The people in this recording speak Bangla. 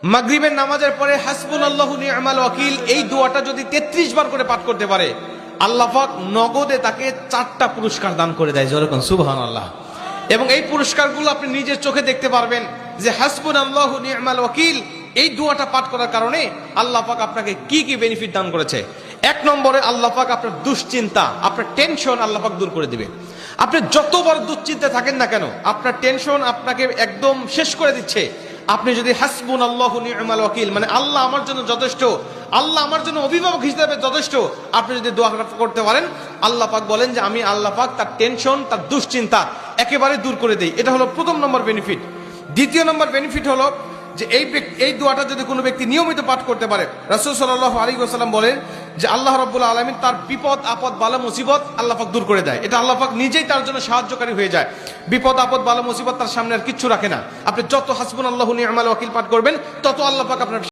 মাগরিবের নামাজের পরে হাসবুনাল্লাহু নি'মাল ওয়াকিল এই দোয়াটা যদি 33 বার করে পাঠ করতে পারে, আল্লাহ পাক নগদে তাকে 4টা পুরস্কার দান করে দেয়। যেরকম সুবহানাল্লাহ। এবং এই পুরস্কারগুলো আপনি নিজের চোখে দেখতে পারবেন যে হাসবুনাল্লাহু নি'মাল ওয়াকিল এই দোয়াটা পাঠ করার কারণে আল্লাহ পাক আপনাকে কি কি বেনিফিট দান করেছে। 1 নম্বরে আল্লাহ পাক আপনার দুশ্চিন্তা, আপনার টেনশন আল্লাহ পাক দূর করে দিবে। আপনি যত বড় দুশ্চিন্তায় থাকেন না কেন, আপনার টেনশন আপনাকে একদম শেষ করে দিচ্ছে। আপনি যদি হাসবুনাল্লাহু নি'মাল ওয়াকিল মানে আল্লাহ আমার জন্য যথেষ্ট, আল্লাহ আমার জন্য অভিভাবক হিসেবে যথেষ্ট, আপনি যদি দোয়া করতে পারেন, আল্লাহ পাক বলেন যে আমি আল্লাহ পাক তার টেনশন, তার দুশ্চিন্তা একেবারে দূর করে দেই। এটা হলো প্রথম নম্বর বেনিফিট। দ্বিতীয় নম্বর বেনিফিট হলো যে এই দোয়াটা যদি কোনো ব্যক্তি নিয়মিত পাঠ করতে পারে, রাসূল সাল্লাল্লাহু আলাইহি ওয়াসাল্লাম বলেন যে আল্লাহ রাব্বুল আলামিন তার বিপদ আপদ বালা মুসিবত আল্লাহ পাক দূর করে দেয়। এটা আল্লাহ পাক নিজেই তার জন্য সাহায্যকারী হয়ে যায়। বিপদ আপদ বালা মুসিবত তার সামনে আর কিচ্ছু রাখে না। আপনি যত হাসবুনাল্লাহু নি'মাল ওয়াকিল পাঠ করবেন, তত আল্লাহ পাক আপনার